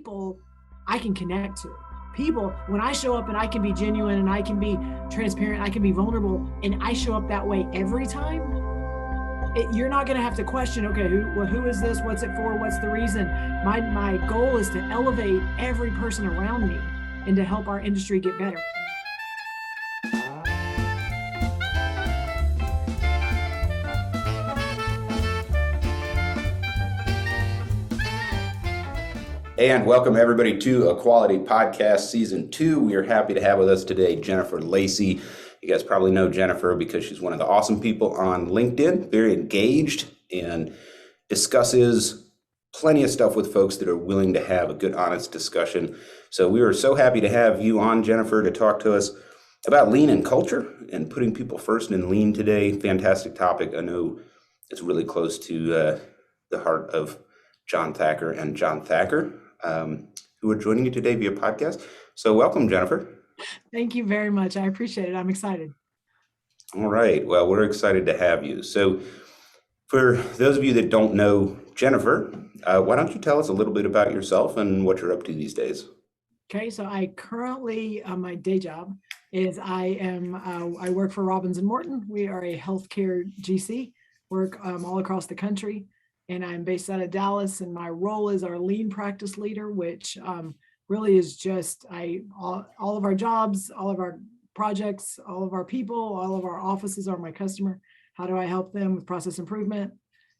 people I can connect to. People, when I show up and I can be genuine and I can be transparent, I can be vulnerable, and I show up that way every time, you're not going to have to question, okay, who is this? What's it for? What's the reason? My goal is to elevate every person around me and to help our industry get better. And welcome everybody to Equality Podcast Season 2. We are happy to have with us today Jennifer Lacy. You guys probably know Jennifer because she's one of the awesome people on LinkedIn, very engaged and discusses plenty of stuff with folks that are willing to have a good, honest discussion. So we are so happy to have you on, Jennifer, to talk to us about lean and culture and putting people first in lean today. Fantastic topic. I know it's really close to the heart of John Thacker and John Thacker, who are joining you today via podcast. So welcome, Jennifer. Thank you very much. I appreciate it. I'm excited. All right. Well, we're excited to have you. So for those of you that don't know Jennifer, why don't you tell us a little bit about yourself and what you're up to these days? Okay. So I currently, my day job is I work for Robbins & Morton. We are a healthcare GC, work all across the country. And I'm based out of Dallas, and my role is our lean practice leader, which really is just all of our jobs, all of our projects, all of our people, all of our offices are my customer. How do I help them with process improvement?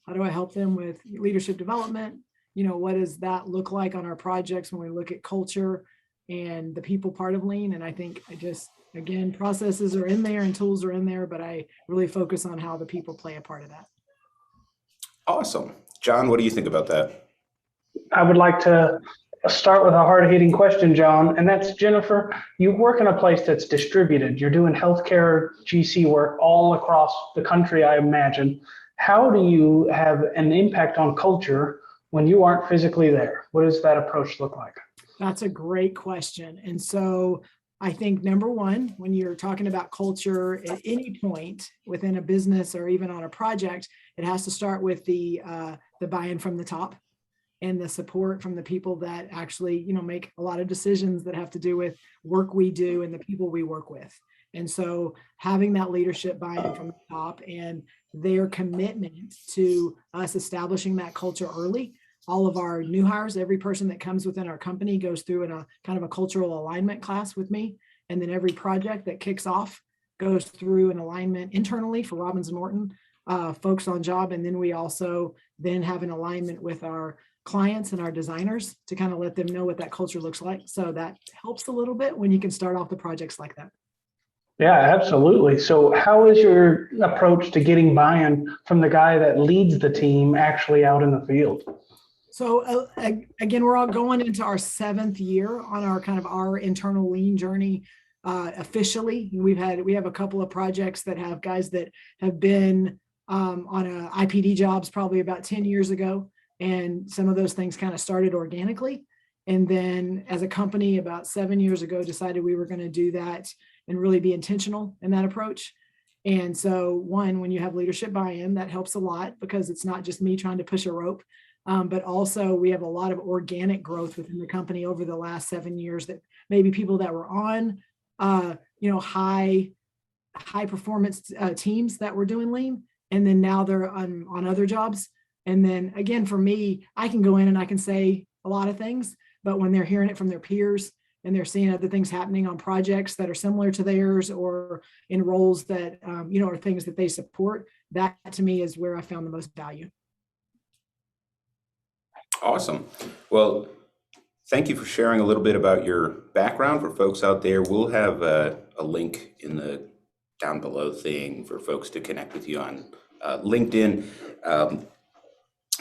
How do I help them with leadership development? You know, what does that look like on our projects when we look at culture and the people part of lean? And I think again, processes are in there and tools are in there, but I really focus on how the people play a part of that. Awesome. John, what do you think about that? I would like to start with a hard-hitting question, John, and that's, Jennifer, you work in a place that's distributed. You're doing healthcare GC work all across the country, I imagine. How do you have an impact on culture when you aren't physically there? What does that approach look like? That's a great question. And so I think number one, when you're talking about culture at any point within a business or even on a project, it has to start with the buy-in from the top and the support from the people that actually, make a lot of decisions that have to do with work we do and the people we work with. And so having that leadership buy-in from the top and their commitment to us establishing that culture early. All of our new hires, every person that comes within our company goes through in a kind of a cultural alignment class with me. And then every project that kicks off goes through an alignment internally for Robbins & Morton folks on job. And then we also then have an alignment with our clients and our designers to kind of let them know what that culture looks like. So that helps a little bit when you can start off the projects like that. Yeah, absolutely. So how is your approach to getting buy-in from the guy that leads the team actually out in the field? So again, we're all going into our 7th year on our internal lean journey officially. We have a couple of projects that have guys that have been on IPD jobs probably about 10 years ago. And some of those things kind of started organically. And then as a company about 7 years ago, decided we were going to do that and really be intentional in that approach. And so when you have leadership buy-in, that helps a lot because it's not just me trying to push a rope. But also we have a lot of organic growth within the company over the last 7 years that maybe people that were on, high performance teams that were doing lean. And then now they're on other jobs. And then again, for me, I can go in and I can say a lot of things, but when they're hearing it from their peers and they're seeing other things happening on projects that are similar to theirs or in roles that, are things that they support, that to me is where I found the most value. Awesome. Well, thank you for sharing a little bit about your background for folks out there. We'll have a link in the down below thing for folks to connect with you on LinkedIn.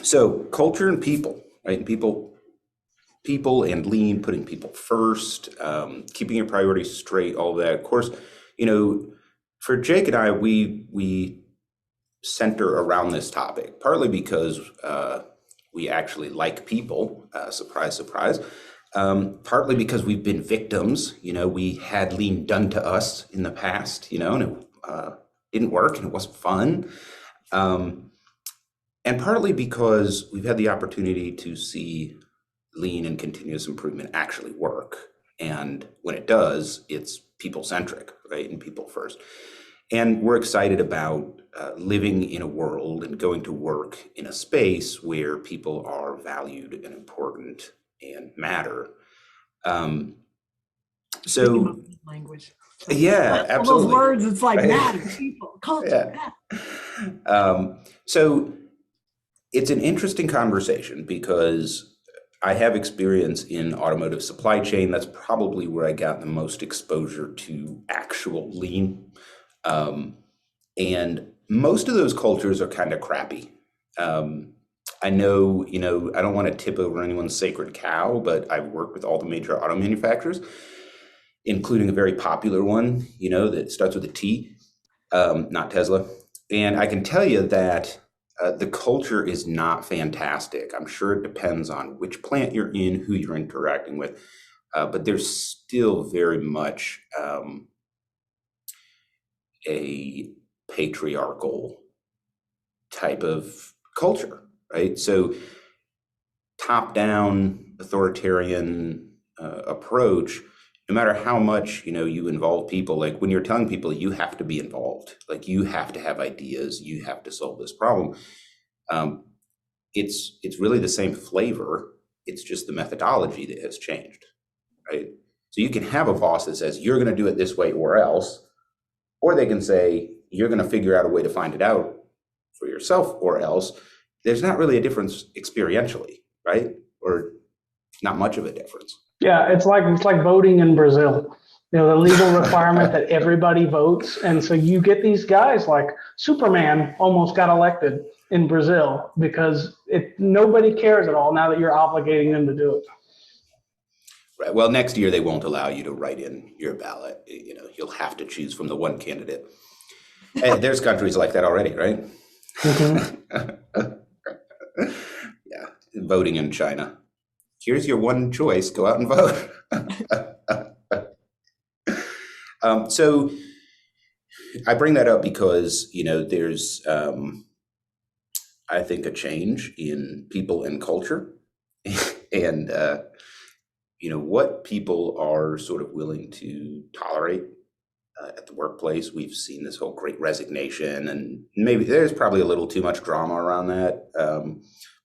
So culture and people, right? People and lean, putting people first, keeping your priorities straight, all that. Of course, for Jake and I, we center around this topic, partly because we actually like people, surprise, surprise. Partly because we've been victims, we had lean done to us in the past, and it didn't work and it wasn't fun. And partly because we've had the opportunity to see lean and continuous improvement actually work. And when it does, it's people centric, right? And people first. And we're excited about living in a world and going to work in a space where people are valued and important and matter. So language. yeah, All those absolutely. words, it's like Right? matter, people, culture. So it's an interesting conversation because I have experience in automotive supply chain. That's probably where I got the most exposure to actual lean. And most of those cultures are kind of crappy. I know, I don't want to tip over anyone's sacred cow, but I've worked with all the major auto manufacturers, including a very popular one, that starts with a T, not Tesla. And I can tell you that the culture is not fantastic. I'm sure it depends on which plant you're in, who you're interacting with, but there's still very much a patriarchal type of culture, right? So top-down authoritarian approach, no matter how much you involve people, like when you're telling people you have to be involved, like you have to have ideas, you have to solve this problem. It's really the same flavor. It's just the methodology that has changed, right? So you can have a boss that says you're going to do it this way or else, or they can say you're going to figure out a way to find it out for yourself or else. There's not really a difference experientially, right? Or not much of a difference. Yeah, it's like voting in Brazil. The legal requirement that everybody votes, and so you get these guys like Superman almost got elected in Brazil because nobody cares at all now that you're obligating them to do it. Right. Well, next year they won't allow you to write in your ballot. You'll have to choose from the one candidate. And there's countries like that already, right? Mm-hmm. Yeah, voting in China. Here's your one choice, go out and vote. So I bring that up because, there's, I think, a change in people and culture and, what people are sort of willing to tolerate at the workplace. We've seen this whole great resignation, and maybe there's probably a little too much drama around that,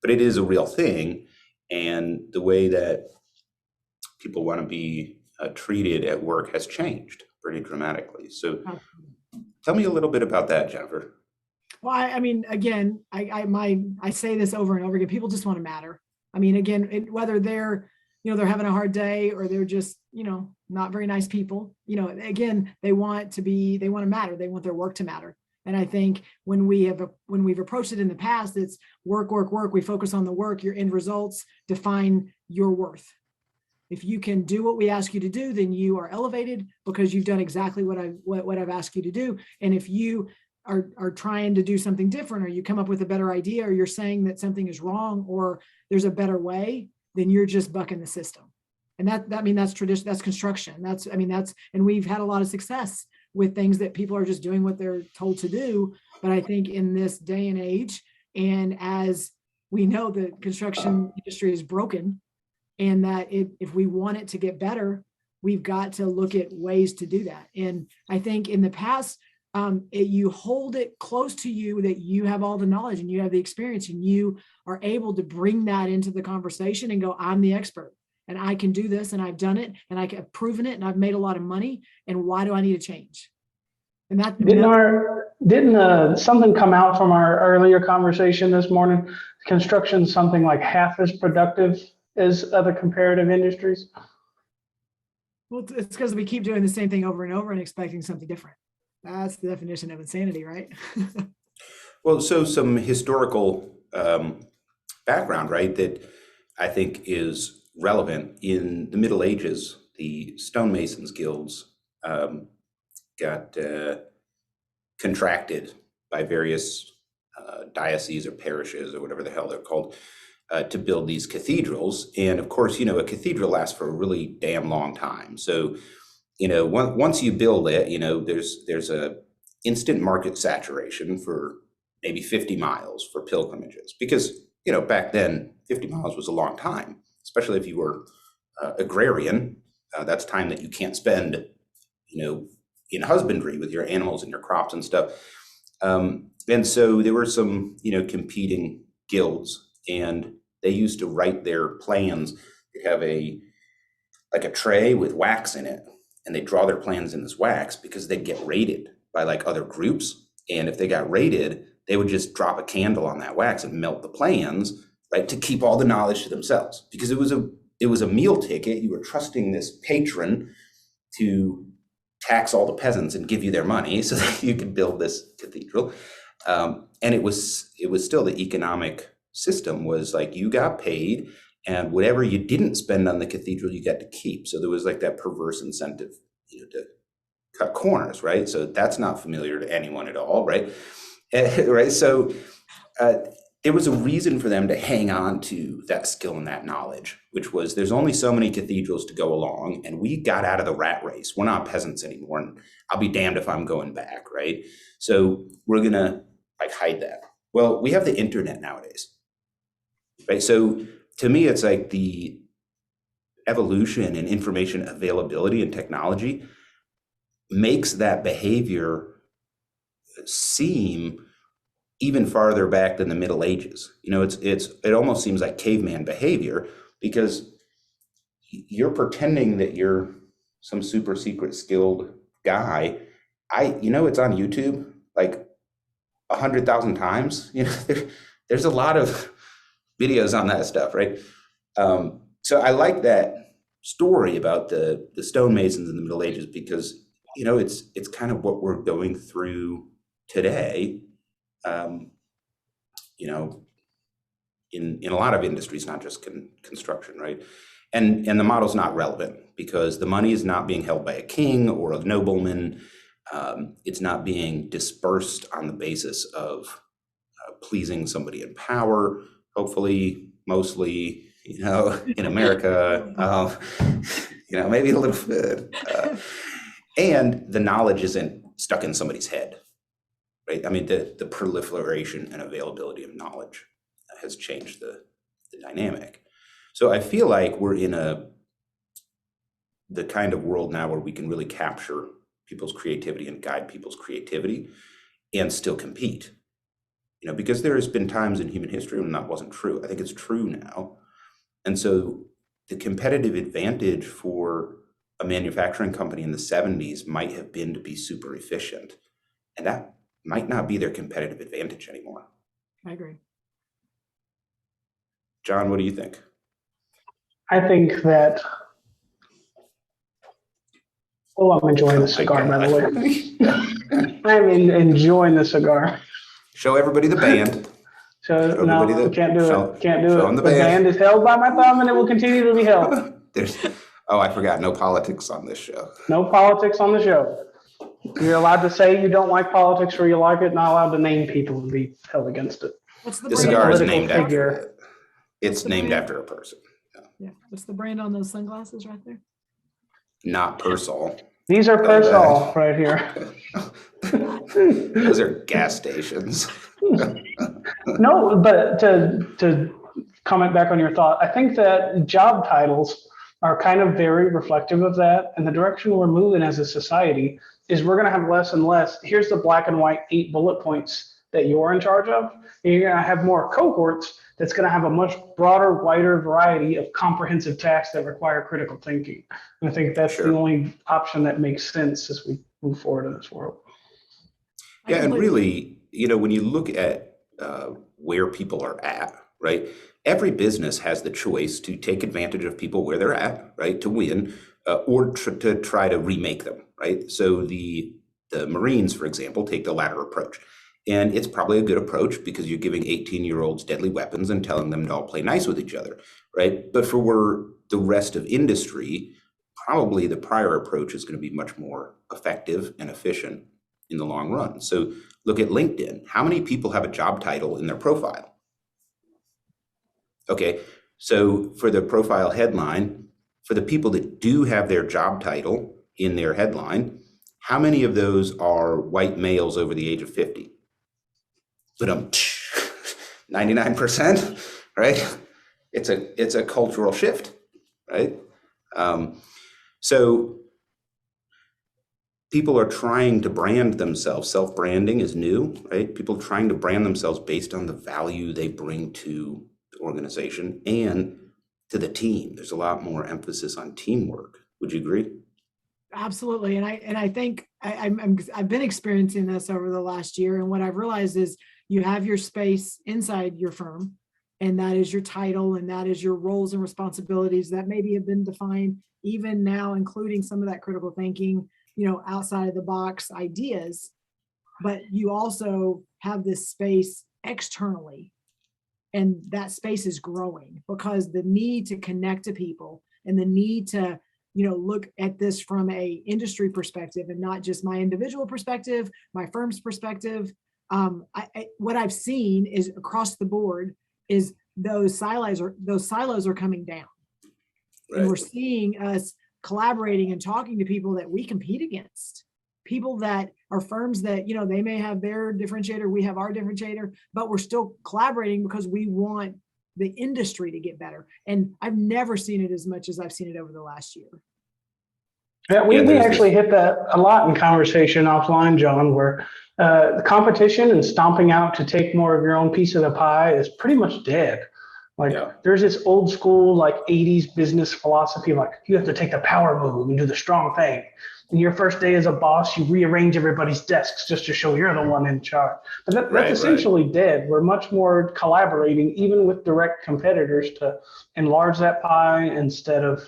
but it is a real thing. And the way that people want to be treated at work has changed pretty dramatically. So tell me a little bit about that, Jennifer. Well, I mean, again, I say this over and over again, people just want to matter. I mean, again, whether they're having a hard day or they're just, not very nice people, again, they want to matter. They want their work to matter. And I think when we've approached it in the past, it's work, work, work. We focus on the work, your end results define your worth. If you can do what we ask you to do, then you are elevated because you've done exactly what I've asked you to do. And if you are trying to do something different, or you come up with a better idea, or you're saying that something is wrong or there's a better way, then you're just bucking the system. And that's tradition, that's construction. And we've had a lot of success with things that people are just doing what they're told to do. But I think in this day and age, and as we know, the construction industry is broken, and that if we want it to get better, we've got to look at ways to do that. And I think in the past, you hold it close to you that you have all the knowledge and you have the experience, and you are able to bring that into the conversation and go, I'm the expert and I can do this, and I've done it, and I've proven it, and I've made a lot of money, and why do I need to change? And that didn't something come out from our earlier conversation this morning? Construction something like half as productive as other comparative industries? Well, it's because we keep doing the same thing over and over and expecting something different. That's the definition of insanity, right? Well, so some historical background, right, that I think is relevant. In the Middle Ages, the stonemasons guilds got contracted by various dioceses or parishes or whatever the hell they're called to build these cathedrals. And of course, a cathedral lasts for a really damn long time. So, once you build it, there's a instant market saturation for maybe 50 miles for pilgrimages, because, back then 50 miles was a long time. especially if you were agrarian. That's time that you can't spend, in husbandry with your animals and your crops and stuff. And so there were some, competing guilds, and they used to write their plans. They have a tray with wax in it, and they draw their plans in this wax because they get raided by like other groups. And if they got raided, they would just drop a candle on that wax and melt the plans, right, to keep all the knowledge to themselves, because it was a meal ticket. You were trusting this patron to tax all the peasants and give you their money so that you could build this cathedral. And it was still the economic system was like you got paid, and whatever you didn't spend on the cathedral, you got to keep. So there was like that perverse incentive, to cut corners, right? So that's not familiar to anyone at all, right? Right. So there was a reason for them to hang on to that skill and that knowledge, which was there's only so many cathedrals to go along, and we got out of the rat race. We're not peasants anymore, and I'll be damned if I'm going back, right? So we're gonna like hide that. Well, we have the internet nowadays, right? So to me, it's like the evolution in information availability and technology makes that behavior seem even farther back than the Middle Ages. It almost seems like caveman behavior, because you're pretending that you're some super secret skilled guy. It's on YouTube like 100,000 times. There's a lot of videos on that stuff, right? So I like that story about the stonemasons in the Middle Ages, because it's kind of what we're going through today. In a lot of industries, not just construction, right? And the model's not relevant because the money is not being held by a king or a nobleman. It's not being dispersed on the basis of pleasing somebody in power. Hopefully, mostly, in America, maybe a little bit. And the knowledge isn't stuck in somebody's head. Right. I mean, the proliferation and availability of knowledge has changed the dynamic. So I feel like we're in the kind of world now where we can really capture people's creativity and guide people's creativity and still compete. Because there has been times in human history when that wasn't true. I think it's true now. And so the competitive advantage for a manufacturing company in the 70s might have been to be super efficient. And that might not be their competitive advantage anymore. I agree. John, what do you think? I think that, I'm enjoying the cigar, by the way. I'm enjoying the cigar. Show everybody the band. So no, we can't do it. Can't do it. The band is held by my thumb, and it will continue to be held. I forgot, no politics on this show. No politics on the show. You're allowed to say you don't like politics or you like it, not allowed to name people and be held against it. What's the The brand? cigar is Political named figure. after it. It's named after a person. Yeah. What's the brand on those sunglasses right there? Not Persol. These are Persol right here. Those are gas stations. No, but to comment back on your thought, I think that job titles are kind of very reflective of that. And the direction we're moving as a society is we're going to have less and less. Here's the black and white 8 bullet points that you're in charge of. And you're going to have more cohorts that's going to have a much broader, wider variety of comprehensive tasks that require critical thinking. And I think that's the only option that makes sense as we move forward in this world. Yeah, and really, when you look at where people are at, right? Every business has the choice to take advantage of people where they're at, right, to win, or to try to remake them, right? So the Marines, for example, take the latter approach. And it's probably a good approach because you're giving 18-year-olds deadly weapons and telling them to all play nice with each other, right? But for the rest of industry, probably the prior approach is going to be much more effective and efficient in the long run. So look at LinkedIn. How many people have a job title in their profile? Okay, so for the profile headline, for the people that do have their job title in their headline, how many of those are white males over the age of 50? But 99%, right? it's a cultural shift, right? So people are trying to brand themselves. Self-branding is new, right? People trying to brand themselves based on the value they bring to the organization and to the team. There's a lot more emphasis on teamwork. Would you agree? Absolutely. And I think I've been experiencing this over the last year. And what I've realized is you have your space inside your firm, and that is your title, and that is your roles and responsibilities that maybe have been defined even now, including some of that critical thinking, outside of the box ideas. But you also have this space externally, and that space is growing because the need to connect to people and the need to look at this from a industry perspective and not just my individual perspective, my firm's perspective. What I've seen is across the board is those silos are coming down. Right. And we're seeing us collaborating and talking to people that we compete against, people that are firms that, they may have their differentiator, we have our differentiator, but we're still collaborating because we want the industry to get better. And I've never seen it as much as I've seen it over the last year. Yeah, we actually hit that a lot in conversation offline, John, where the competition and stomping out to take more of your own piece of the pie is pretty much dead. There's this old school 80s business philosophy, you have to take the power move and do the strong thing. And your first day as a boss, you rearrange everybody's desks just to show you're the one in charge. But that's essentially dead. We're much more collaborating, even with direct competitors, to enlarge that pie instead of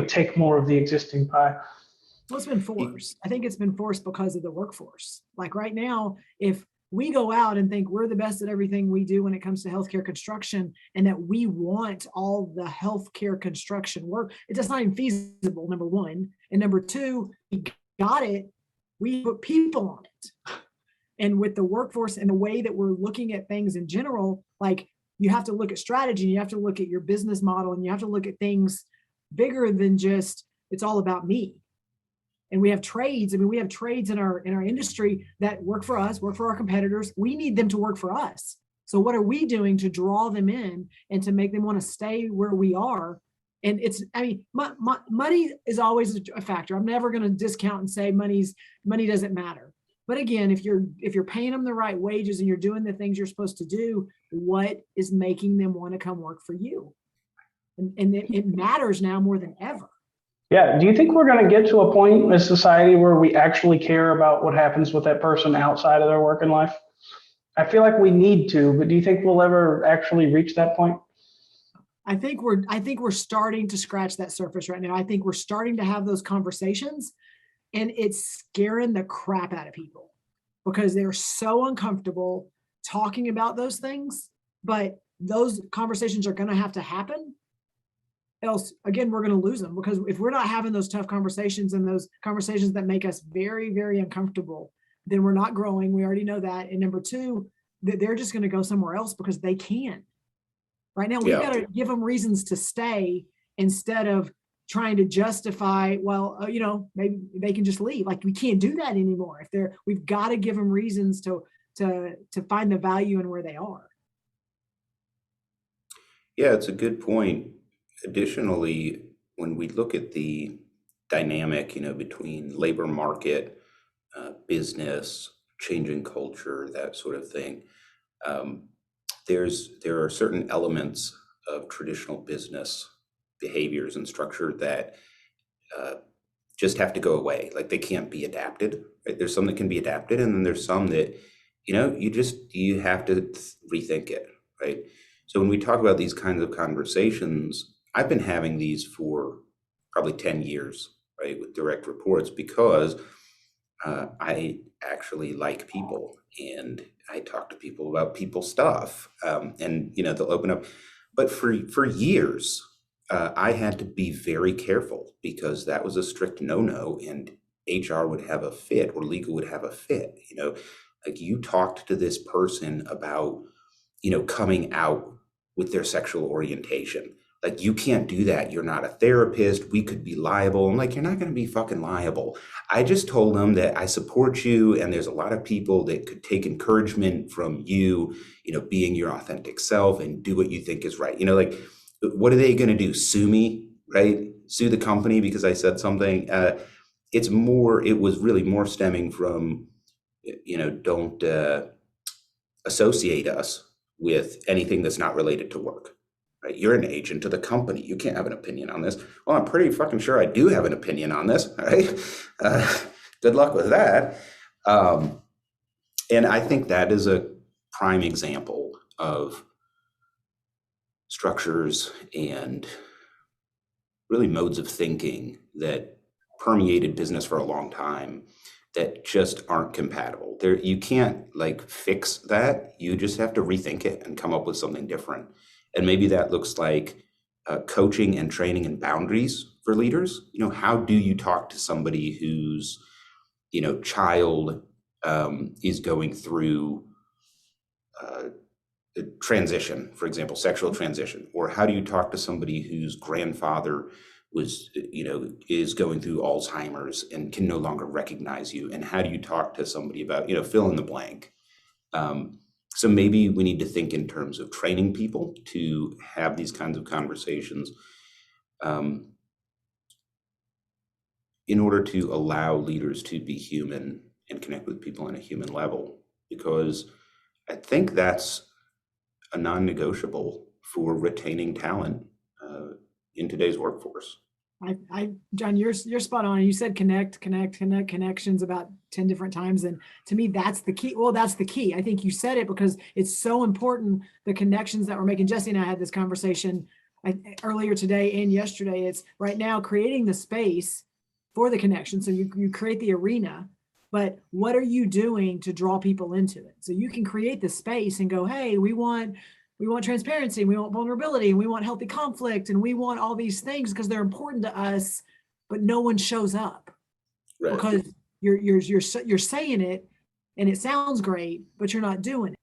take more of the existing pie. Well, it's been forced. I think it's been forced because of the workforce. Right now, if we go out and think we're the best at everything we do when it comes to healthcare construction, and that we want all the healthcare construction work, it's just not even feasible, number one. And number two, we got it. We put people on it. And with the workforce and the way that we're looking at things in general, you have to look at strategy, and you have to look at your business model, and you have to look at things bigger than just, it's all about me. And we have trades. We have trades in our industry that work for us, work for our competitors. We need them to work for us. So what are we doing to draw them in and to make them want to stay where we are? And money is always a factor. I'm never going to discount and say money doesn't matter. But again, if you're paying them the right wages and you're doing the things you're supposed to do, what is making them want to come work for you? And it matters now more than ever. Yeah. Do you think we're going to get to a point in society where we actually care about what happens with that person outside of their working life? I feel like we need to, but do you think we'll ever actually reach that point? I think we're starting to scratch that surface right now. I think we're starting to have those conversations, and it's scaring the crap out of people because they're so uncomfortable talking about those things. But those conversations are going to have to happen. Else, again, we're going to lose them, because if we're not having those tough conversations and those conversations that make us very, very uncomfortable, then we're not growing. We already know that. And number two, that they're just going to go somewhere else because they can. Right now, we've got to give them reasons to stay instead of trying to justify, maybe they can just leave. We can't do that anymore. We've got to give them reasons to find the value in where they are. Yeah, it's a good point. Additionally, when we look at the dynamic, between labor market, business, changing culture, that sort of thing, there are certain elements of traditional business behaviors and structure that just have to go away. They can't be adapted. Right? There's some that can be adapted, and then there's some that you have to rethink it. Right. So when we talk about these kinds of conversations, I've been having these for probably 10 years, right, with direct reports, because I actually like people, and I talk to people about people stuff, and they'll open up. But for years, I had to be very careful, because that was a strict no-no, and HR would have a fit, or legal would have a fit. You talked to this person about coming out with their sexual orientation. You can't do that. You're not a therapist. We could be liable. I'm you're not going to be fucking liable. I just told them that I support you, and there's a lot of people that could take encouragement from you, being your authentic self and do what you think is right. what are they going to do? Sue me, right? Sue the company because I said something. It was really more stemming from, don't associate us with anything that's not related to work. Right? You're an agent of the company. You can't have an opinion on this. Well, I'm pretty fucking sure I do have an opinion on this. Right? Good luck with that. And I think that is a prime example of structures and really modes of thinking that permeated business for a long time that just aren't compatible. You can't like fix that. You just have to rethink it and come up with something different. And maybe that looks like coaching and training and boundaries for leaders. How do you talk to somebody whose child is going through transition, for example, sexual transition? Or how do you talk to somebody whose grandfather is going through Alzheimer's and can no longer recognize you? And how do you talk to somebody about, fill in the blank? So maybe we need to think in terms of training people to have these kinds of conversations in order to allow leaders to be human and connect with people on a human level, because I think that's a non-negotiable for retaining talent in today's workforce. John, you're spot on. You said connections about 10 different times. And to me, that's the key. Well, that's the key. I think you said it because it's so important, the connections that we're making. Jesse and I had this conversation earlier today and yesterday. It's right now creating the space for the connection. So you create the arena, but what are you doing to draw people into it? So you can create the space and go, hey, we want transparency, we want vulnerability, and we want healthy conflict, and we want all these things because they're important to us, but no one shows up. Right. Because you're saying it and it sounds great, but you're not doing it.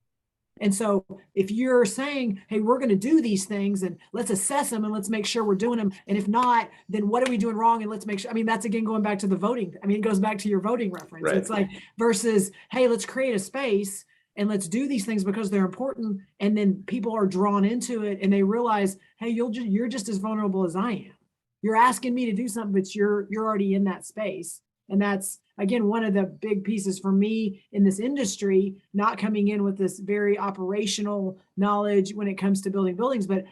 And so if you're saying, hey, we're going to do these things and let's assess them and let's make sure we're doing them. And if not, then what are we doing wrong? And let's make sure, that's again, going back to the voting. It goes back to your voting reference. Right. It's like versus, hey, let's create a space and let's do these things because they're important. And then people are drawn into it and they realize, hey, you're just as vulnerable as I am. You're asking me to do something, but you're already in that space. And that's, again, one of the big pieces for me in this industry, not coming in with this very operational knowledge when it comes to building buildings, but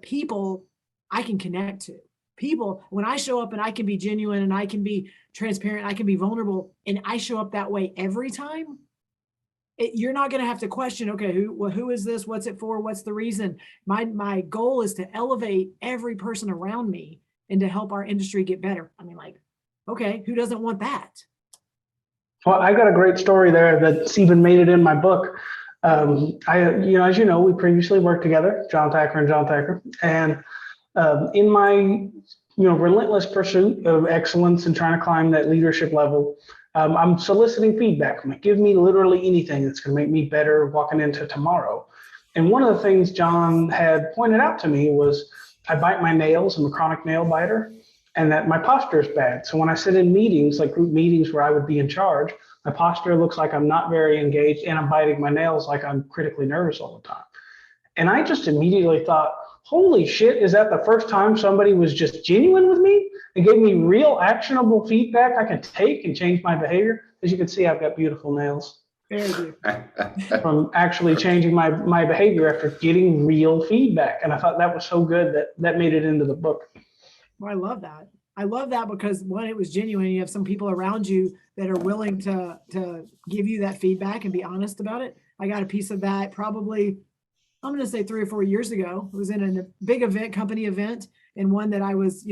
people I can connect to. People, when I show up and I can be genuine and I can be transparent, I can be vulnerable, and I show up that way every time, you're not going to have to question, okay, who is this? What's it for? What's the reason? My goal is to elevate every person around me and to help our industry get better. Okay, who doesn't want that? Well, I got a great story there that's even made it in my book. As you know, we previously worked together, John Thacker. And in my, relentless pursuit of excellence and trying to climb that leadership level, I'm soliciting feedback. Give me literally anything that's going to make me better walking into tomorrow. And one of the things John had pointed out to me was I bite my nails. I'm a chronic nail biter. And that my posture is bad. So when I sit in meetings, like group meetings where I would be in charge, my posture looks like I'm not very engaged and I'm biting my nails like I'm critically nervous all the time. And I just immediately thought, holy shit, is that the first time somebody was just genuine with me and gave me real actionable feedback I can take and change my behavior? As you can see, I've got beautiful nails. From actually changing my behavior after getting real feedback. And I thought that was so good that made it into the book. Well, I love that. I love that because one, it was genuine. You have some people around you that are willing to give you that feedback and be honest about it. I got a piece of that probably, I'm going to say 3 or 4 years ago. It was in a big event, company event, and one that I was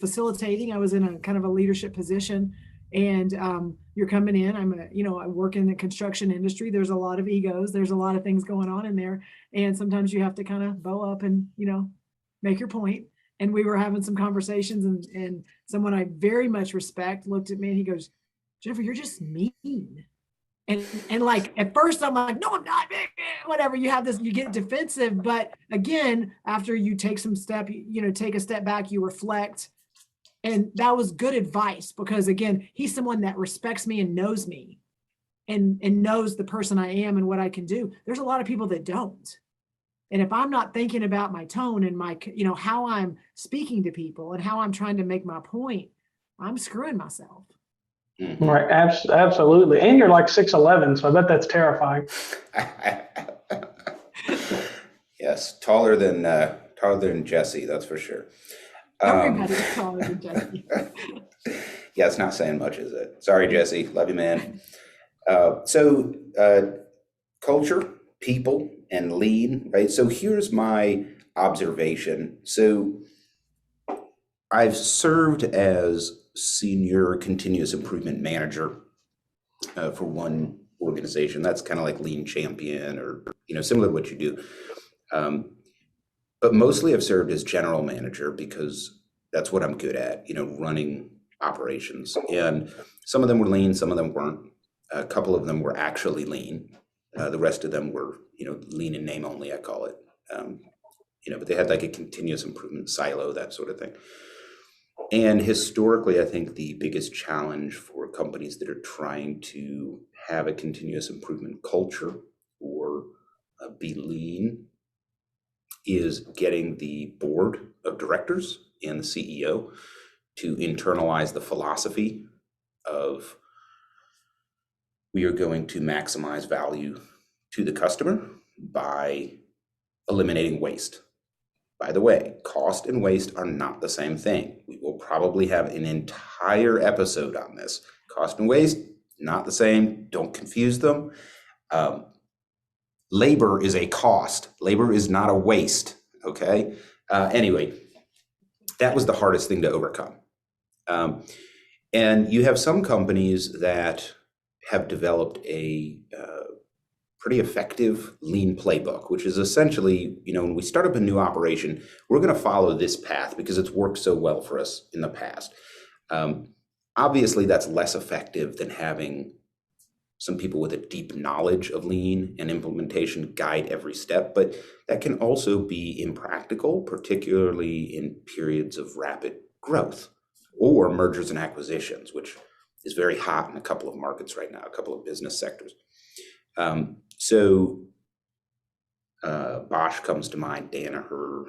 facilitating. I was in a kind of a leadership position, and you're coming in. I work in the construction industry. There's a lot of egos. There's a lot of things going on in there, and sometimes you have to kind of bow up and make your point. And we were having some conversations, and someone I very much respect looked at me and he goes, Jennifer, you're just mean. And like, at first I'm like, no, I'm not, whatever. You have this, you get defensive. But again, after you take take a step back, you reflect. And that was good advice because again, he's someone that respects me and knows me and knows the person I am and what I can do. There's a lot of people that don't. And if I'm not thinking about my tone and my, how I'm speaking to people and how I'm trying to make my point, I'm screwing myself. Mhm. Right. Absolutely. And you're like 6'11", so I bet that's terrifying. Yes, taller than Jesse, that's for sure. Everybody's taller than Jesse. Yeah, it's not saying much, is it? Sorry, Jesse. Love you, man. Culture, people, and lean, right? So here's my observation. So I've served as senior continuous improvement manager for one organization. That's kind of like lean champion or, similar to what you do. But mostly I've served as general manager because that's what I'm good at, running operations. And some of them were lean, some of them weren't. A couple of them were actually lean. The rest of them were, lean in name only, I call it. But they had like a continuous improvement silo, that sort of thing. And historically, I think the biggest challenge for companies that are trying to have a continuous improvement culture or be lean is getting the board of directors and the CEO to internalize the philosophy of we are going to maximize value to the customer by eliminating waste. By the way, cost and waste are not the same thing. We will probably have an entire episode on this. Cost and waste, not the same. Don't confuse them. Labor is a cost. Labor is not a waste, okay? Anyway, that was the hardest thing to overcome. And you have some companies that have developed a pretty effective lean playbook, which is essentially, when we start up a new operation, we're going to follow this path because it's worked so well for us in the past. Obviously, that's less effective than having some people with a deep knowledge of lean and implementation guide every step, but that can also be impractical, particularly in periods of rapid growth or mergers and acquisitions, which is very hot in a couple of markets right now, a couple of business sectors. Bosch comes to mind, Danaher,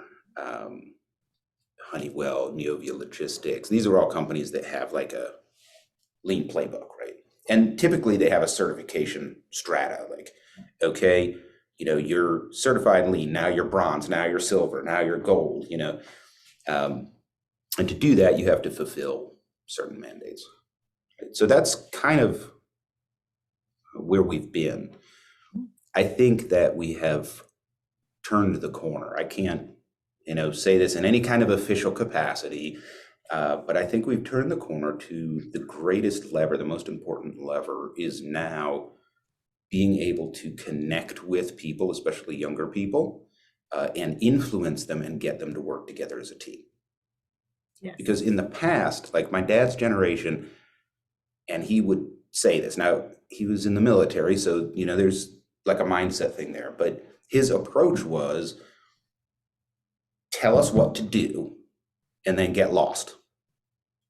Honeywell, Neovia Logistics. These are all companies that have like a lean playbook, right? And typically they have a certification strata, like, okay, you're certified lean, now you're bronze, now you're silver, now you're gold, and to do that, you have to fulfill certain mandates. Right? So that's kind of where we've been. I think that we have turned the corner. I can't, say this in any kind of official capacity, but I think we've turned the corner to the greatest lever, the most important lever is now being able to connect with people, especially younger people, and influence them and get them to work together as a team. Yes. Because in the past, like my dad's generation, and he would say this, now he was in the military, so, there's like a mindset thing there, but his approach was tell us what to do and then get lost,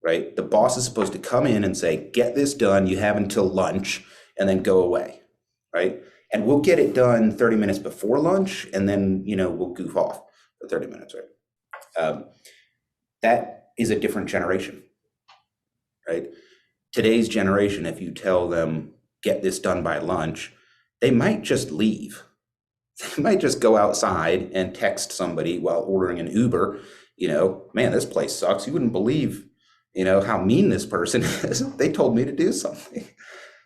right? The boss is supposed to come in and say, get this done, you have until lunch, and then go away, right? And we'll get it done 30 minutes before lunch, and then, we'll goof off for 30 minutes, right? That is a different generation, right? Today's generation, if you tell them, get this done by lunch, they might just leave. They might just go outside and text somebody while ordering an Uber, man, this place sucks. You wouldn't believe, how mean this person is. They told me to do something.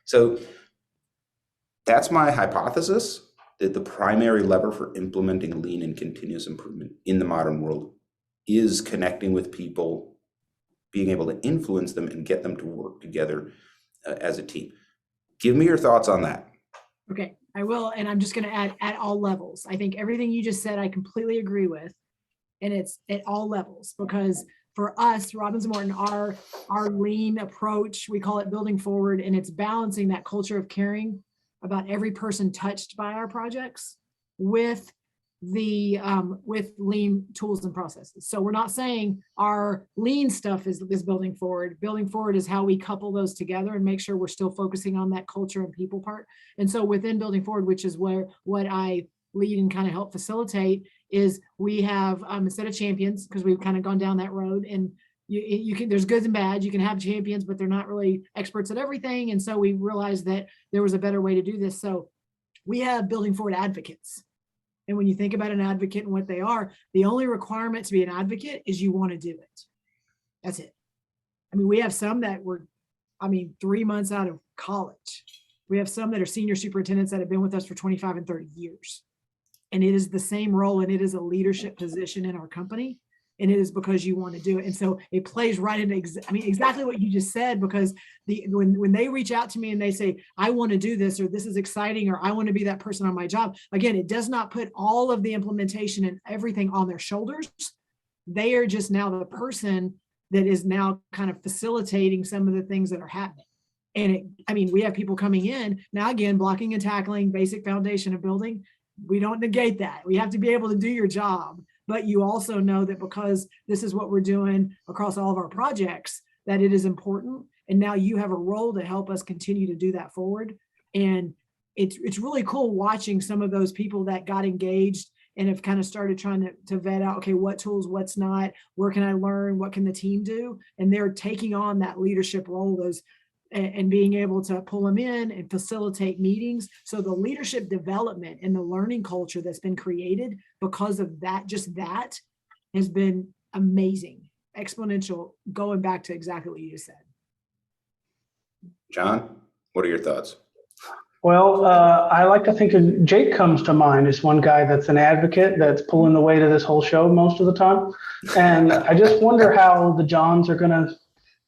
So that's my hypothesis, that the primary lever for implementing lean and continuous improvement in the modern world is connecting with people, being able to influence them and get them to work together as a team. Give me your thoughts on that. Okay, I will. And I'm just going to add at all levels. I think everything you just said, I completely agree with. And it's at all levels, because for us, Robbins Morton, our lean approach, we call it building forward, and it's balancing that culture of caring about every person touched by our projects with with lean tools and processes. So we're not saying our lean stuff is building forward. Building forward is how we couple those together and make sure we're still focusing on that culture and people part. And so within building forward, which is what I lead and kind of help facilitate is we have, instead of champions, because we've kind of gone down that road, and you can, there's goods and bads. You can have champions, but they're not really experts at everything. And so we realized that there was a better way to do this. So we have building forward advocates. And when you think about an advocate and what they are, the only requirement to be an advocate is you want to do it. That's it. I mean, we have some that were, 3 months out of college. We have some that are senior superintendents that have been with us for 25 and 30 years. And it is the same role, and it is a leadership position in our company. And it is because you want to do it. And so it plays right into, exactly what you just said, because when they reach out to me and they say, I want to do this, or this is exciting, or I want to be that person on my job. Again, it does not put all of the implementation and everything on their shoulders. They are just now the person that is now kind of facilitating some of the things that are happening. And we have people coming in now, again, blocking and tackling, basic foundation of building. We don't negate that. We have to be able to do your job. But you also know that because this is what we're doing across all of our projects, that it is important. And now you have a role to help us continue to do that forward. And it's really cool watching some of those people that got engaged and have kind of started trying to vet out, okay, what tools, what's not, where can I learn, what can the team do? And they're taking on that leadership role, and being able to pull them in and facilitate meetings. So the leadership development and the learning culture that's been created because of that, just that, has been amazing, exponential, going back to exactly what you just said. John, what are your thoughts? Well, I like to think of Jake comes to mind as one guy that's an advocate that's pulling the weight of this whole show most of the time. And I just wonder how the Johns are going to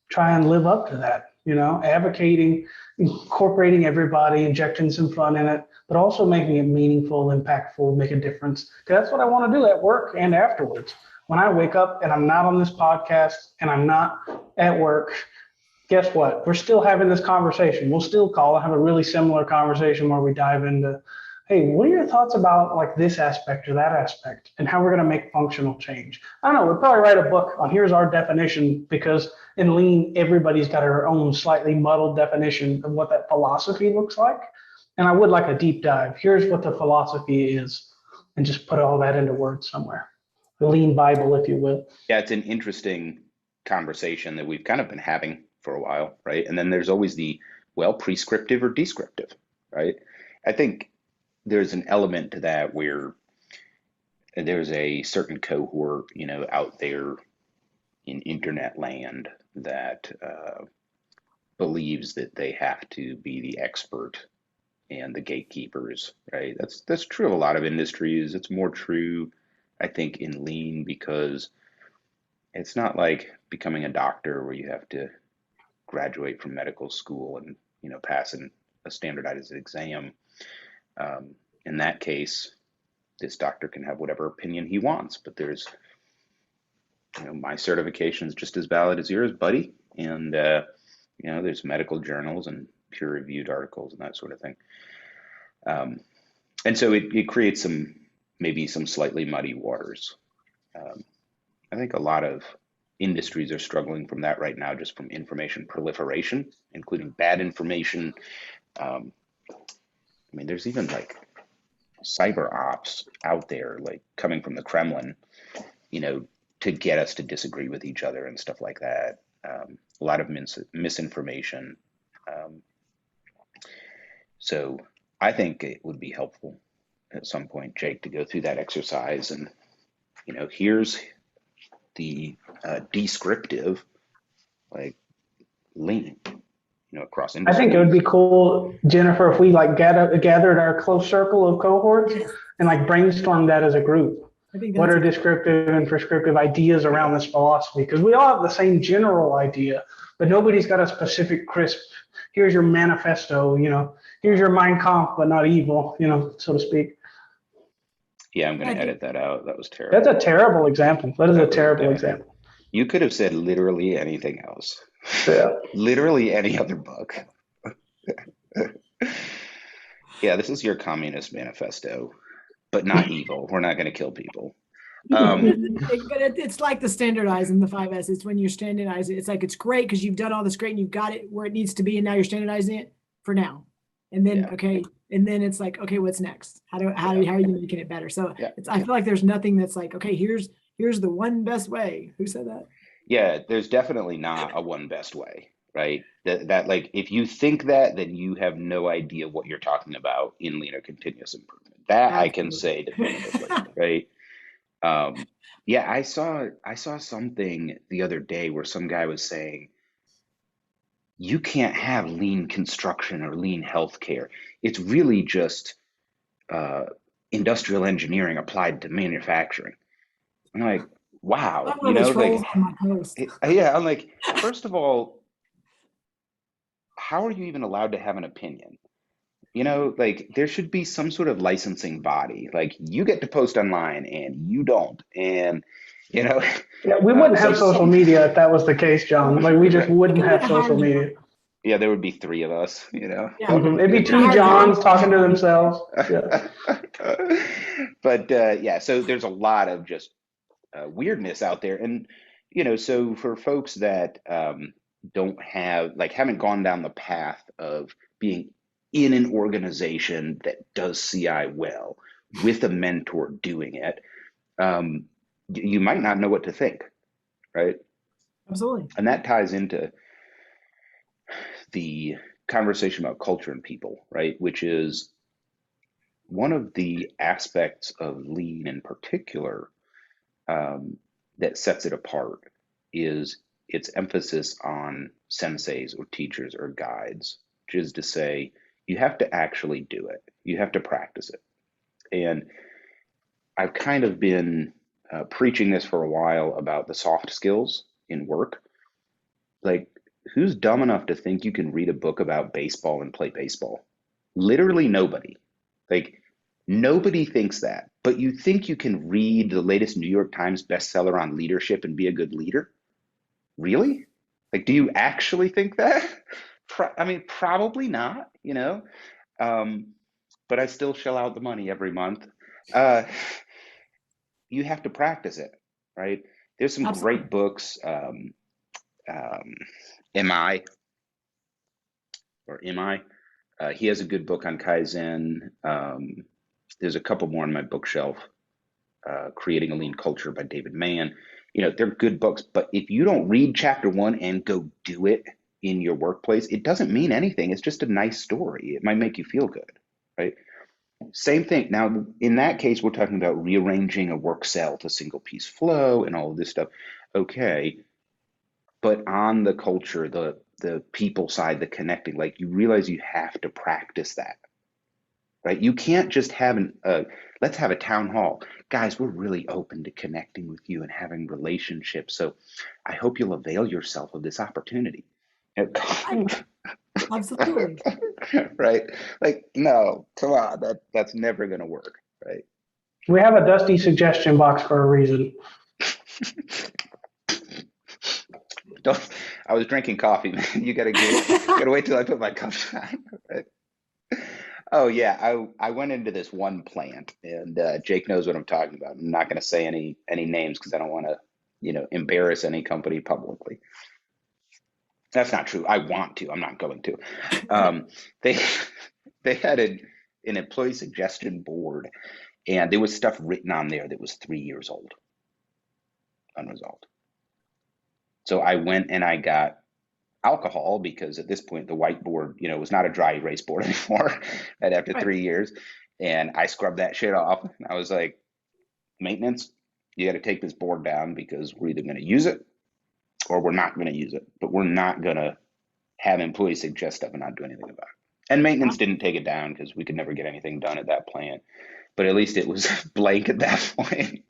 try and live up to that. Advocating, incorporating everybody, injecting some fun in it, but also making it meaningful, impactful, make a difference. Because that's what I want to do at work and afterwards. When I wake up and I'm not on this podcast and I'm not at work, guess what? We're still having this conversation. We'll still call and have a really similar conversation where we dive into, hey, what are your thoughts about like this aspect or that aspect and how we're going to make functional change? I don't know. We'll probably write a book on here's our definition, because in Lean, everybody's got their own slightly muddled definition of what that philosophy looks like. And I would like a deep dive. Here's what the philosophy is, and just put all that into words somewhere. The Lean Bible, if you will. Yeah, it's an interesting conversation that we've kind of been having for a while, right? And then there's always the, prescriptive or descriptive, right? I think there's an element to that where there's a certain cohort, out there in internet land that believes that they have to be the expert and the gatekeepers, right? That's true of a lot of industries. It's more true, I think, in Lean, because it's not like becoming a doctor where you have to graduate from medical school and pass a standardized exam. In that case, this doctor can have whatever opinion he wants, but there's, my certification is just as valid as yours, buddy. And, there's medical journals and peer-reviewed articles and that sort of thing. And so it creates maybe some slightly muddy waters. I think a lot of industries are struggling from that right now, just from information proliferation, including bad information. There's even like cyber ops out there, like coming from the Kremlin, to get us to disagree with each other and stuff like that. A lot of misinformation. So I think it would be helpful at some point, Jake, to go through that exercise and, here's the descriptive, like Lean, across industry. I think it would be cool, Jennifer, if we like gathered our close circle of cohorts and like brainstormed that as a group. What are descriptive and prescriptive ideas around this philosophy? Because we all have the same general idea, but nobody's got a specific crisp, here's your manifesto, here's your Mein Kampf, but not evil, so to speak. Yeah, I'm going to edit that out. That was terrible. That's a terrible example. That is a terrible example. You could have said literally anything else. Yeah. Literally any other book. Yeah, this is your communist manifesto, but not evil. We're not going to kill people. But it's like the standardizing the 5S. It's when you're standardizing. It's like, it's great because you've done all this great and you've got it where it needs to be, and now you're standardizing it for now. And then, okay, And then it's like, okay, what's next? How are you making it better? So Yeah. I feel like there's nothing that's like, okay, here's the one best way. Who said that? Yeah, there's definitely not a one best way, right? That like if you think that, then you have no idea what you're talking about in lean or continuous improvement. That I can Absolutely. say definitively, right? Um, yeah, I saw something the other day where some guy was saying you can't have lean construction or lean healthcare. It's really just uh, industrial engineering applied to manufacturing. I'm like, wow, Not one of the trolls on my post. yeah, I'm like, first of all, how are you even allowed to have an opinion? Like there should be some sort of licensing body. Like you get to post online and you don't. And, you know, Yeah, we wouldn't so have social some, media if that was the case, John. Like we just right. wouldn't We have could social hire you. media. Yeah, there would be three of us. Yeah. Mhm. It'd be We could two hire Johns John. talking to themselves. Yeah. But yeah, so there's a lot of just weirdness out there. And, so for folks that don't have, like, haven't gone down the path of being in an organization that does CI well with a mentor doing it, um, you might not know what to think, right? Absolutely. And that ties into the conversation about culture and people, right? Which is one of the aspects of lean in particular um, that sets it apart is its emphasis on senseis or teachers or guides, which is to say, you have to actually do it, you have to practice it. And I've kind of been preaching this for a while about the soft skills in work. Like, who's dumb enough to think you can read a book about baseball and play baseball? Literally nobody. Like, nobody thinks that. But you think you can read the latest New York Times bestseller on leadership and be a good leader? Really? Like, do you actually think that? I mean, probably not. Um, but I still shell out the money every month. Uh, you have to practice it, right? There's some Absolutely. great books. Am I or Am I? He has a good book on Kaizen. There's a couple more on my bookshelf. Creating a Lean Culture by David Mann. They're good books, but if you don't read chapter one and go do it in your workplace, it doesn't mean anything. It's just a nice story. It might make you feel good, right? Same thing. Now, in that case, we're talking about rearranging a work cell to single piece flow and all of this stuff. Okay, but on the culture, the people side, the connecting, like you realize you have to practice that, right? You can't just have let's have a town hall. Guys, we're really open to connecting with you and having relationships. So I hope you'll avail yourself of this opportunity. Right. Absolutely. Right? Like, no, come on, that's never gonna work, right? We have a dusty suggestion box for a reason. Don't, I was drinking coffee, man. You gotta wait till I put my cup down. Right? Oh yeah, I went into this one plant, and Jake knows what I'm talking about. I'm not going to say any names because I don't want to, embarrass any company publicly. That's not true. I want to. I'm not going to. They they had an employee suggestion board, and there was stuff written on there that was 3 years old, unresolved. So I went and I got alcohol because at this point the whiteboard, was not a dry erase board anymore, right after Right. 3 years. And I scrubbed that shit off. I was like, maintenance, you got to take this board down because we're either going to use it or we're not going to use it. But we're not going to have employees suggest stuff and not do anything about it. And maintenance didn't take it down because we could never get anything done at that plant. But at least it was blank at that point.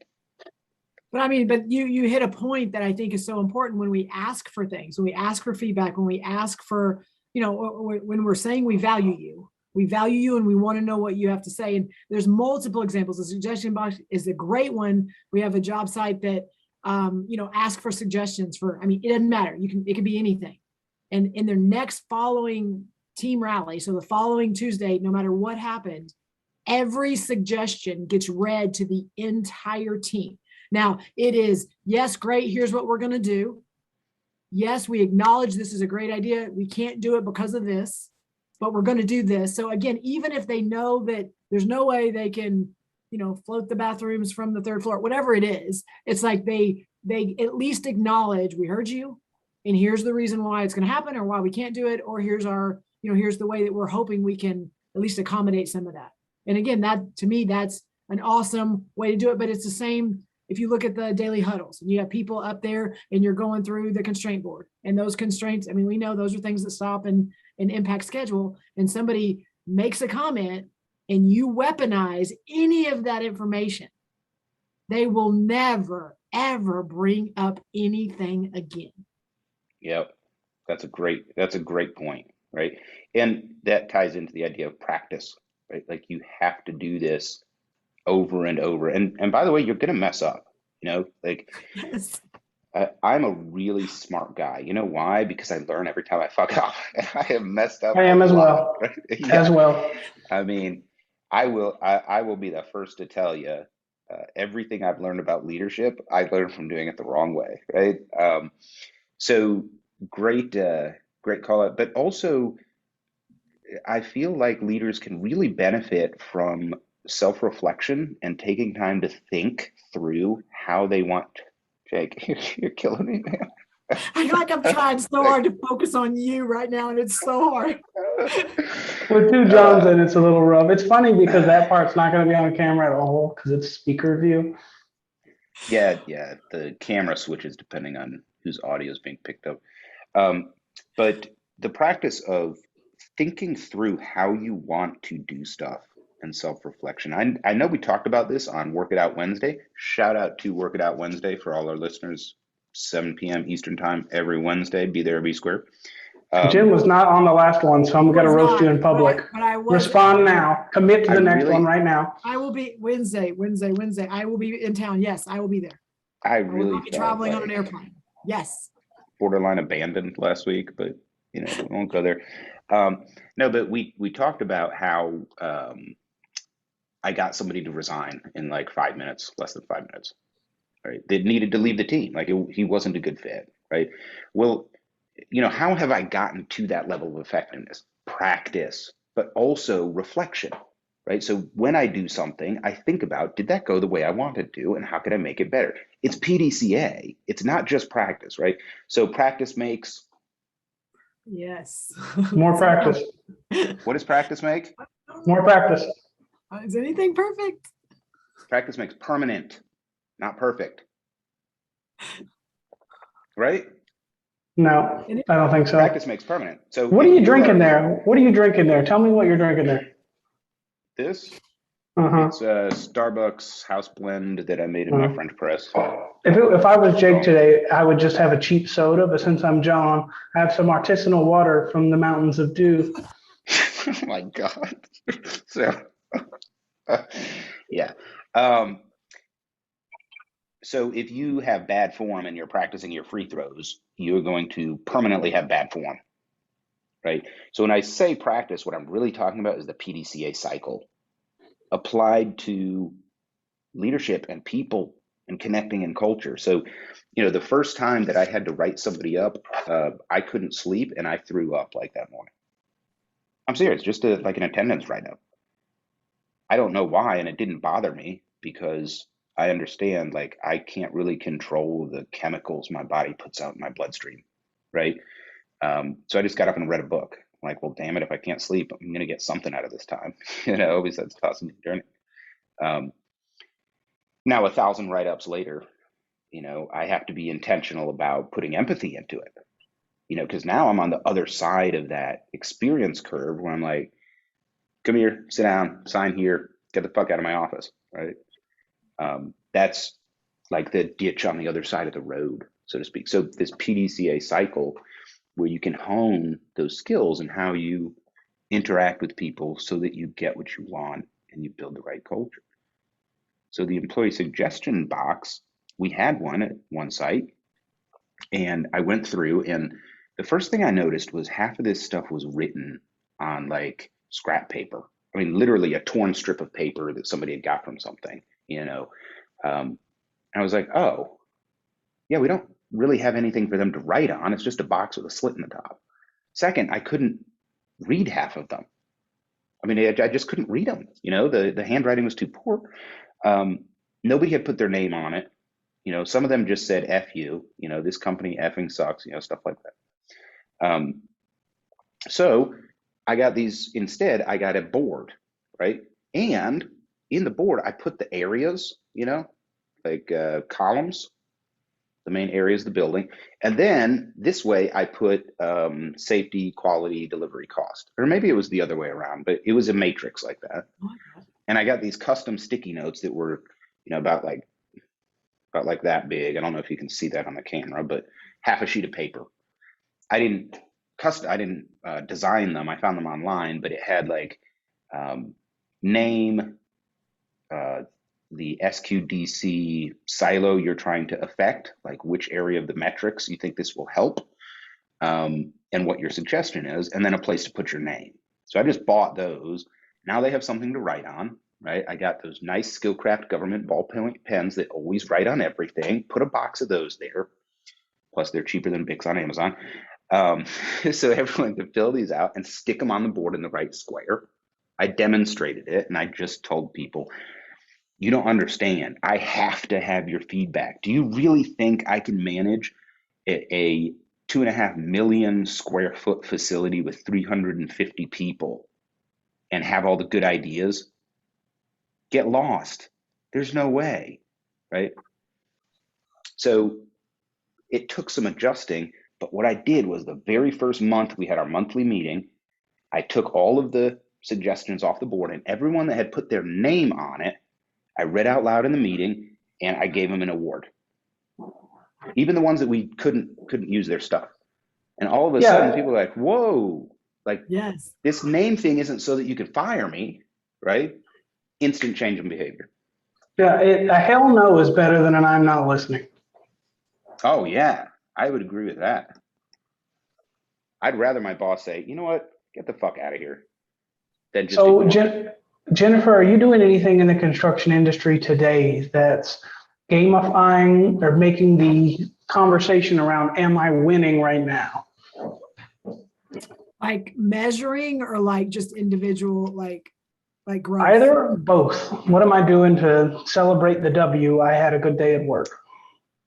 But I mean, but you hit a point that I think is so important when we ask for things, when we ask for feedback, when we ask for, when we're saying we value you and we want to know what you have to say. And there's multiple examples. The suggestion box is a great one. We have a job site that, ask for suggestions for, it doesn't matter. It could be anything. And in their next following team rally, so the following Tuesday, no matter what happened, every suggestion gets read to the entire team. Now, it is, yes, great, here's what we're going to do. Yes, we acknowledge this is a great idea. We can't do it because of this. but we're going to do this. So again, even if they know that there's no way they can, float the bathrooms from the third floor, whatever it is, it's like they at least acknowledge, we heard you, and here's the reason why it's going to happen or why we can't do it, or here's our, here's the way that we're hoping we can at least accommodate some of that. And again, that to me, that's an awesome way to do it. But it's the same if you look at the daily huddles and you have people up there and you're going through the constraint board, and those constraints, I mean, we know those are things that stop and impact schedule, and somebody makes a comment and you weaponize any of that information, they will never, ever bring up anything again. Yep. That's a great point, right? And that ties into the idea of practice, right? Like you have to do this over and over. And by the way, you're gonna mess up, like Yes. I'm a really smart guy. You know why? Because I learn every time I fuck up. And I have messed up I am a as lot, well. right? As Yeah. well. I mean, I will be the first to tell you, everything I've learned about leadership, I learned from doing it the wrong way, right? So great, great call out. But also, I feel like leaders can really benefit from self-reflection and taking time to think through how they want. Jake, you're killing me, man. I feel like I'm trying so hard to focus on you right now, and it's so hard. With two Johns in, it's a little rough. It's funny because that part's not going to be on camera at all because it's speaker view. Yeah, yeah. The camera switches depending on whose audio is being picked up. Um, but the practice of thinking through how you want to do stuff and self-reflection. I know we talked about this on Work It Out Wednesday. Shout out to Work It Out Wednesday for all our listeners, 7 p.m. Eastern time every Wednesday. Be there, be square. Jim was not on the last one, so I'm going to roast you in public. But I was. Respond now. Commit to the next one right now. I will be Wednesday. I will be in town. Yes, I will be there. I will really not be traveling on an airplane. Yes. Borderline abandoned last week, but we won't go there. No, but we talked about how I got somebody to resign in like 5 minutes, less than 5 minutes. Right? They needed to leave the team. Like he wasn't a good fit. Right? Well, how have I gotten to that level of effectiveness? Practice, but also reflection. Right? So when I do something, I think about, did that go the way I wanted to, and how could I make it better? It's PDCA. It's not just practice, right? So practice makes. Yes. More practice. What does practice make? More practice. Is anything perfect? Practice makes permanent, not perfect. Right? No, I don't think so. Practice makes permanent. So what are you drinking there? What are you drinking there? Tell me what you're drinking there. This? It's a Starbucks house blend that I made in my French press. If I was Jake today, I would just have a cheap soda, but since I'm John, I have some artisanal water from the mountains of dew. Oh my God. So, yeah. So if you have bad form and you're practicing your free throws, you're going to permanently have bad form, right? So when I say practice, what I'm really talking about is the PDCA cycle applied to leadership and people and connecting and culture. So, the first time that I had to write somebody up, I couldn't sleep and I threw up like that morning. I'm serious, just like an attendance write-up. I don't know why, and it didn't bother me because I understand, like, I can't really control the chemicals my body puts out in my bloodstream, right? So I just got up and read a book. I'm like, well, damn it, if I can't sleep, I'm gonna get something out of this time, besides tossing and turning. Now 1,000 write-ups later, I have to be intentional about putting empathy into it, because now I'm on the other side of that experience curve where I'm like, come here, sit down, sign here, get the fuck out of my office, right? That's like the ditch on the other side of the road, so to speak. So this PDCA cycle where you can hone those skills and how you interact with people so that you get what you want and you build the right culture. So the employee suggestion box, we had one at one site, and I went through, and the first thing I noticed was half of this stuff was written on like scrap paper. I mean, literally a torn strip of paper that somebody had got from something, I was like, oh, yeah, we don't really have anything for them to write on. It's just a box with a slit in the top. Second, I couldn't read half of them. I mean, I just couldn't read them. You know, the handwriting was too poor. Nobody had put their name on it. You know, some of them just said "F you." You know, this company effing sucks. You know, stuff like that. So I got these instead. I got a board, right? And in the board, I put the areas. You know, like columns, the main areas of the building. And then this way I put safety, quality, delivery, cost. Or maybe it was the other way around, but it was a matrix like that. And I got these custom sticky notes that were, you know, about like that big. I don't know if you can see that on the camera, but half a sheet of paper. I didn't design them. I found them online, but it had like name, the SQDC silo you're trying to affect, like which area of the metrics you think this will help, and what your suggestion is, and then a place to put your name. So I just bought those. Now they have something to write on, right? I got those nice Skillcraft government ballpoint pens that always write on everything. Put a box of those there. Plus, they're cheaper than Bics on Amazon. So everyone can fill these out and stick them on the board in the right square. I demonstrated it, and I just told people, you don't understand. I have to have your feedback. Do you really think I can manage a 2.5 million square foot facility with 350 people and have all the good ideas? Get lost. There's no way, right? So it took some adjusting, but what I did was the very first month we had our monthly meeting, I took all of the suggestions off the board, and everyone that had put their name on it, I read out loud in the meeting, and I gave them an award. Even the ones that we couldn't use their stuff. And all of a sudden, people are like, "Whoa! Like, Yes. This name thing isn't so that you can fire me, right?" Instant change in behavior. Yeah, a hell no is better than an I'm not listening. Oh yeah, I would agree with that. I'd rather my boss say, "You know what? Get the fuck out of here," than just So, ignore. Jennifer, are you doing anything in the construction industry today that's gamifying or making the conversation around am I winning right now? Like measuring or like just individual, like growth? Either, both. What am I doing to celebrate the W? I had a good day at work.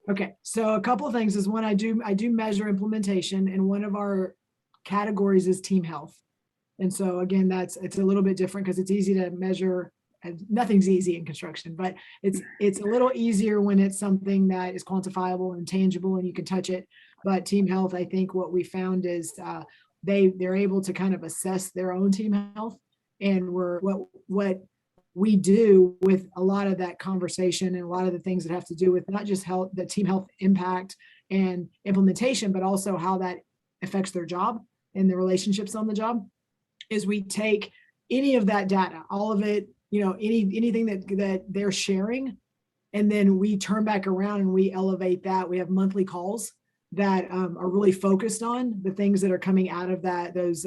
Okay, so a couple of things is one, I do measure implementation, and one of our categories is team health. And so again, it's a little bit different because it's easy to measure, and nothing's easy in construction, but it's a little easier when it's something that is quantifiable and tangible and you can touch it. But team health, I think what we found is they're able to kind of assess their own team health, and what we do with a lot of that conversation and a lot of the things that have to do with not just health, the team health impact and implementation, but also how that affects their job and the relationships on the job, is we take any of that data, all of it, anything that they're sharing, and then we turn back around and we elevate that. We have monthly calls that are really focused on the things that are coming out of those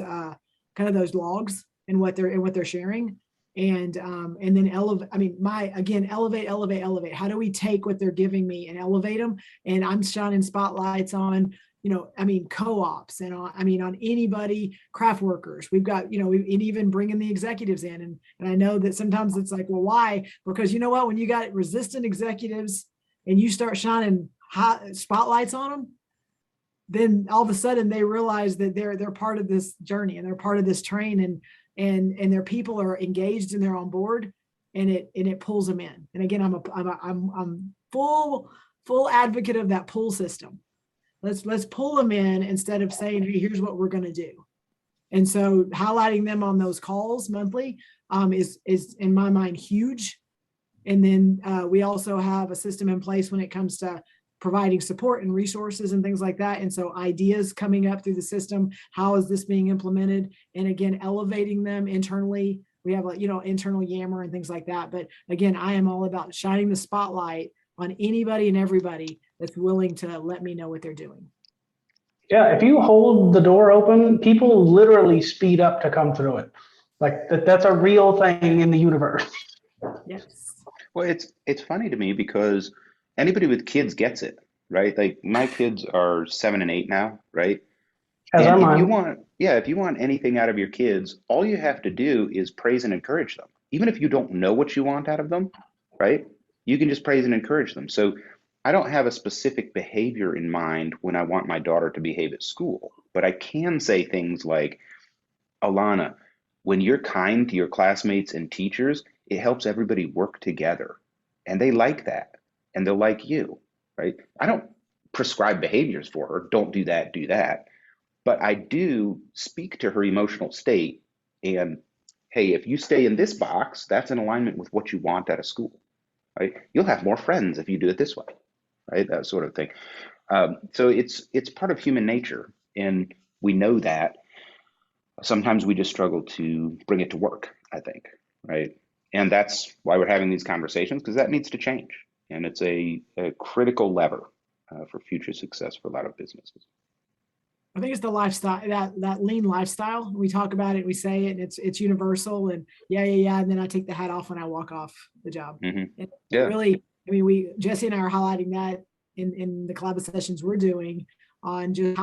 logs and what they're sharing. And then elevate. How do we take what they're giving me and elevate them? And I'm shining spotlights on, co-ops and on anybody, craft workers. We've got, and even bringing the executives in. And I know that sometimes it's like, well, why? Because you know what, when you got resistant executives and you start shining hot spotlights on them, then all of a sudden they realize that they're part of this journey and they're part of this train, and their people are engaged and they're on board, and it pulls them in. And again, I'm full advocate of that pull system. Let's pull them in instead of saying, hey, here's what we're going to do. And so highlighting them on those calls monthly is in my mind huge. And then we also have a system in place when it comes to providing support and resources and things like that. And so ideas coming up through the system, how is this being implemented? And again, elevating them internally. We have internal Yammer and things like that. But again, I am all about shining the spotlight on anybody and everybody that's willing to let me know what they're doing. Yeah, if you hold the door open, people literally speed up to come through it. Like that's a real thing in the universe. Yes. Well, it's funny to me because anybody with kids gets it, right? Like my kids are 7 and 8 now, right? As And are if you mine. want, yeah, if you want anything out of your kids, all you have to do is praise and encourage them. Even if you don't know what you want out of them, right? You can just praise and encourage them. So I don't have a specific behavior in mind when I want my daughter to behave at school, but I can say things like, Alana, when you're kind to your classmates and teachers, it helps everybody work together. And they like that. And they'll like you, right? I don't prescribe behaviors for her. Don't do that, do that. But I do speak to her emotional state. And hey, if you stay in this box, that's in alignment with what you want out of school, right? You'll have more friends if you do it this way, right? That sort of thing. So it's part of human nature, and we know that. Sometimes we just struggle to bring it to work, I think, right? And that's why we're having these conversations, because that needs to change. And it's a critical lever for future success for a lot of businesses. I think it's the lifestyle, that lean lifestyle. We talk about it, we say it, and it's universal. And yeah. And then I take the hat off when I walk off the job. Mm-hmm. And Yeah. really, I mean, Jesse and I are highlighting that in the collab sessions we're doing on just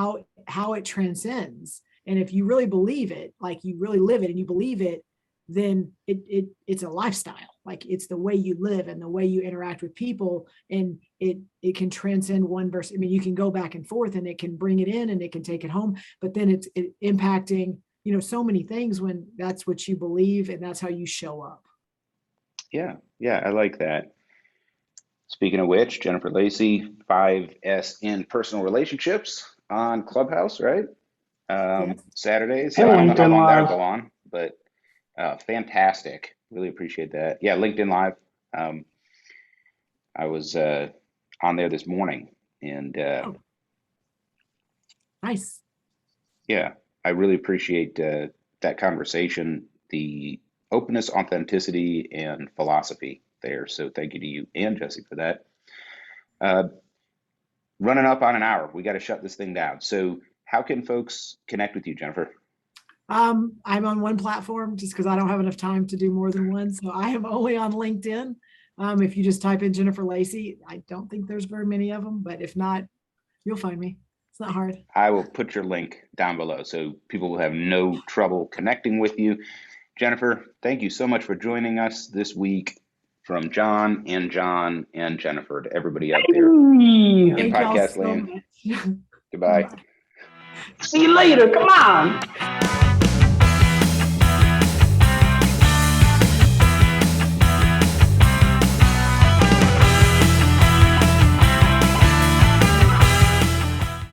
how it transcends. And if you really believe it, like you really live it and you believe it, then it's a lifestyle. Like it's the way you live and the way you interact with people, and it can transcend one verse. I mean, you can go back and forth, and it can bring it in and it can take it home, but then it's impacting, so many things when that's what you believe and that's how you show up. Yeah, I like that. Speaking of which, Jennifer Lacy, 5S in personal relationships on Clubhouse, right? Yes. Saturdays. So And I don't know how LinkedIn long that'll Live. go on, but fantastic. Really appreciate that. Yeah, LinkedIn Live. I was on there this morning, and Oh, nice. yeah, I really appreciate that conversation, the openness, authenticity, and philosophy there. So thank you to you and Jesse for that. Running up on an hour. We got to shut this thing down. So how can folks connect with you, Jennifer? I'm on one platform just because I don't have enough time to do more than one. So I am only on LinkedIn. If you just type in Jennifer Lacy, I don't think there's very many of them, but if not, you'll find me. It's not hard. I will put your link down below so people will have no trouble connecting with you. Jennifer, thank you so much for joining us this week, from John and Jennifer to everybody out there in Thank y'all podcast so land. much. Goodbye. Bye. See you later. Come on.